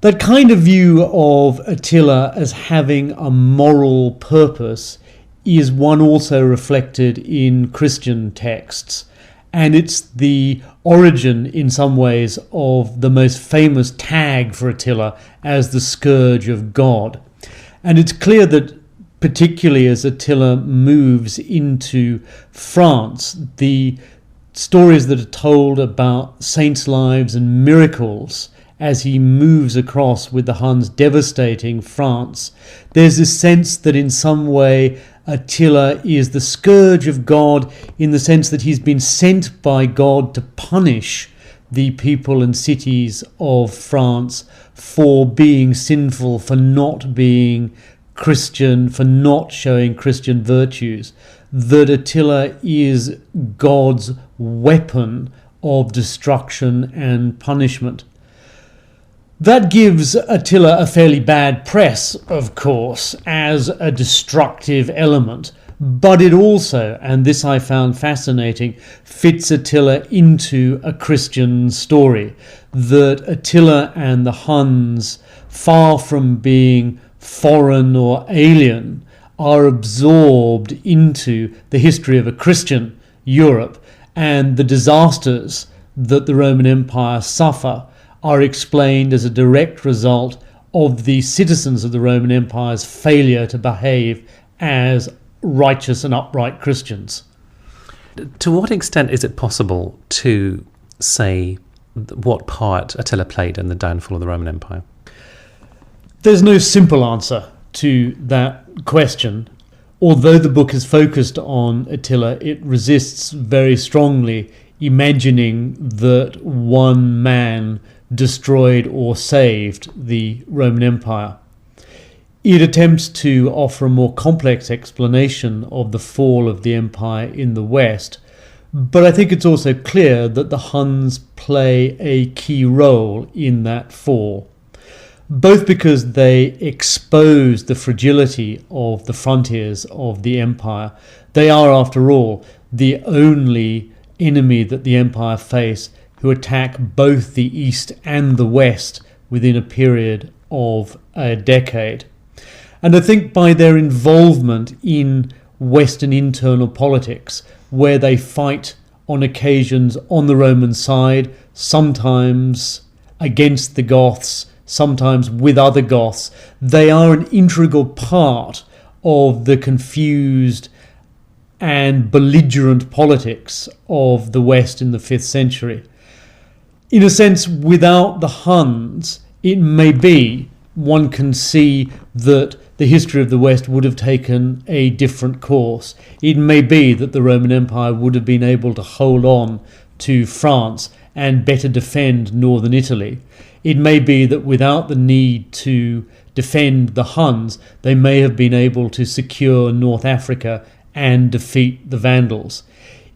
That kind of view of Attila as having a moral purpose is one also reflected in Christian texts. And it's the origin, in some ways, of the most famous tag for Attila as the scourge of God. And it's clear that, particularly as Attila moves into France, the stories that are told about saints' lives and miracles as he moves across with the Huns devastating France, there's this sense that in some way Attila is the scourge of God, in the sense that he's been sent by God to punish the people and cities of France for being sinful, for not being Christian, for not showing Christian virtues. That Attila is God's weapon of destruction and punishment. That gives Attila a fairly bad press, of course, as a destructive element, but it also, and this I found fascinating, fits Attila into a Christian story. That Attila and the Huns, far from being foreign or alien, are absorbed into the history of a Christian Europe, and the disasters that the Roman Empire suffer are explained as a direct result of the citizens of the Roman Empire's failure to behave as righteous and upright Christians. To what extent is it possible to say what part Attila played in the downfall of the Roman Empire? There's no simple answer to that question. Although the book is focused on Attila, it resists very strongly imagining that one man destroyed or saved the Roman Empire. It attempts to offer a more complex explanation of the fall of the empire in the West, but I think it's also clear that the Huns play a key role in that fall, both because they expose the fragility of the frontiers of the empire. They are, after all, the only enemy that the empire face who attack both the East and the West within a period of a decade. And I think by their involvement in Western internal politics, where they fight on occasions on the Roman side, sometimes against the Goths, sometimes with other Goths, they are an integral part of the confused and belligerent politics of the West in the 5th century. In a sense, without the Huns, it may be, one can see that the history of the West would have taken a different course. It may be that the Roman Empire would have been able to hold on to France and better defend northern Italy. It may be that without the need to defend the Huns, they may have been able to secure North Africa and defeat the Vandals.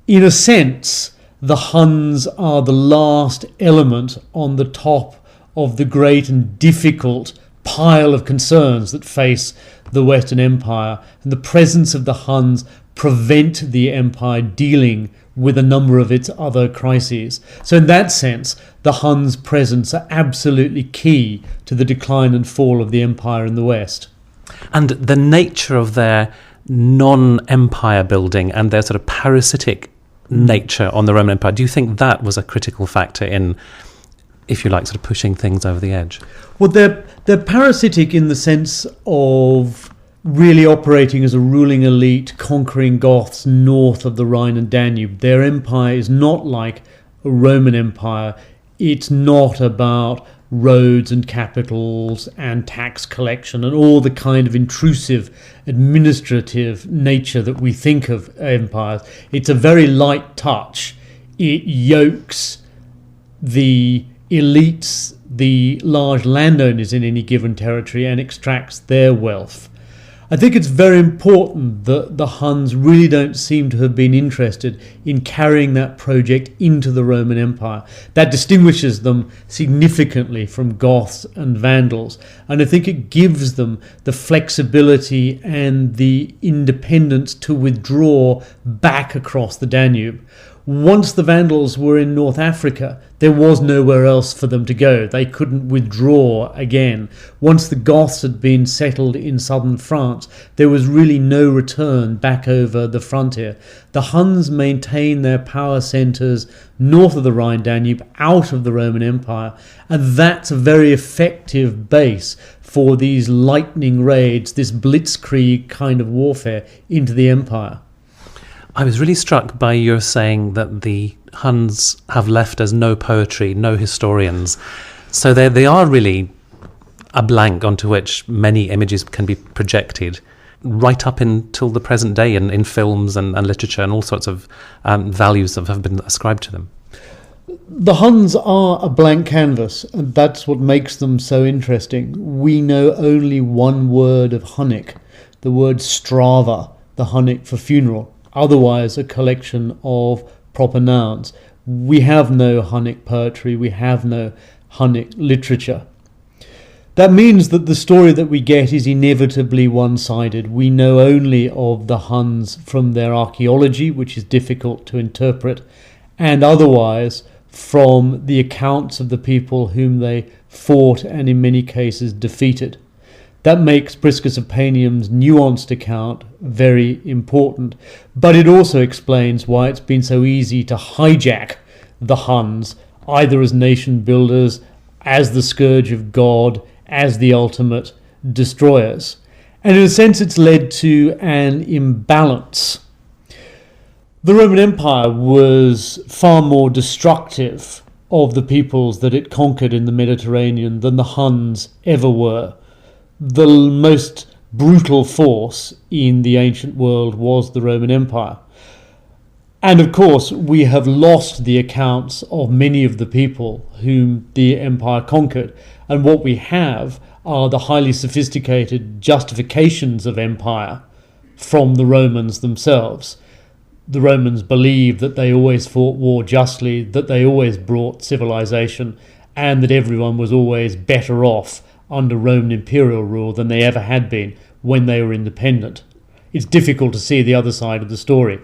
In a sense, the Huns are the last element on the top of the great and difficult pile of concerns that face the Western Empire, and the presence of the Huns prevent the empire dealing with a number of its other crises. So in that sense, the Huns' presence are absolutely key to the decline and fall of the empire in the West. And the nature of their non-empire building and their sort of parasitic nature on the Roman Empire, do you think that was a critical factor in, if you like, sort of pushing things over the edge? Well, they're parasitic in the sense of really operating as a ruling elite, conquering Goths north of the Rhine and Danube. Their empire is not like a Roman Empire. It's not about roads and capitals and tax collection and all the kind of intrusive administrative nature that we think of empires. It's a very light touch. It yokes the elites, the large landowners in any given territory, and extracts their wealth. I think it's very important that the Huns really don't seem to have been interested in carrying that project into the Roman Empire. That distinguishes them significantly from Goths and Vandals, and I think it gives them the flexibility and the independence to withdraw back across the Danube. Once the Vandals were in North Africa, there was nowhere else for them to go. They couldn't withdraw again. Once the Goths had been settled in southern France, there was really no return back over the frontier. The Huns maintained their power centres north of the Rhine-Danube, out of the Roman Empire, and that's a very effective base for these lightning raids, this blitzkrieg kind of warfare into the empire. I was really struck by your saying that the Huns have left us no poetry, no historians. So they are really a blank onto which many images can be projected right up until the present day in films and literature, and all sorts of values that have been ascribed to them. The Huns are a blank canvas, and that's what makes them so interesting. We know only one word of Hunnic, the word strava, the Hunnic for funeral. Otherwise, a collection of proper nouns. We have no Hunnic poetry, we have no Hunnic literature. That means that the story that we get is inevitably one-sided. We know only of the Huns from their archaeology, which is difficult to interpret, and otherwise from the accounts of the people whom they fought and in many cases defeated. That makes Priscus of Panium's nuanced account very important, but it also explains why it's been so easy to hijack the Huns, either as nation builders, as the scourge of God, as the ultimate destroyers. And in a sense it's led to an imbalance. The Roman Empire was far more destructive of the peoples that it conquered in the Mediterranean than the Huns ever were. The most brutal force in the ancient world was the Roman Empire. And of course, we have lost the accounts of many of the people whom the empire conquered. And what we have are the highly sophisticated justifications of empire from the Romans themselves. The Romans believed that they always fought war justly, that they always brought civilization, and that everyone was always better off under Roman imperial rule than they ever had been when they were independent. It's difficult to see the other side of the story.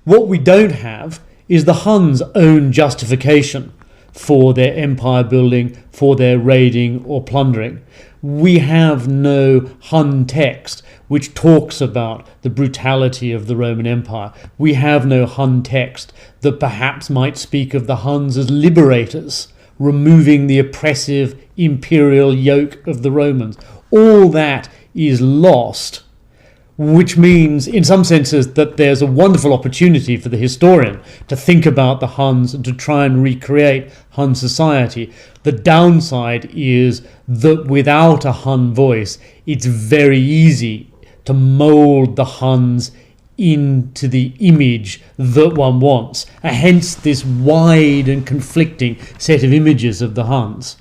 What we don't have is the Huns' own justification for their empire building, for their raiding or plundering. We have no Hun text which talks about the brutality of the Roman Empire. We have no Hun text that perhaps might speak of the Huns as liberators, removing the oppressive imperial yoke of the Romans. All that is lost, which means in some senses that there's a wonderful opportunity for the historian to think about the Huns and to try and recreate Hun society. The downside is that without a Hun voice, it's very easy to mould the Huns into the image that one wants, hence this wide and conflicting set of images of the Huns.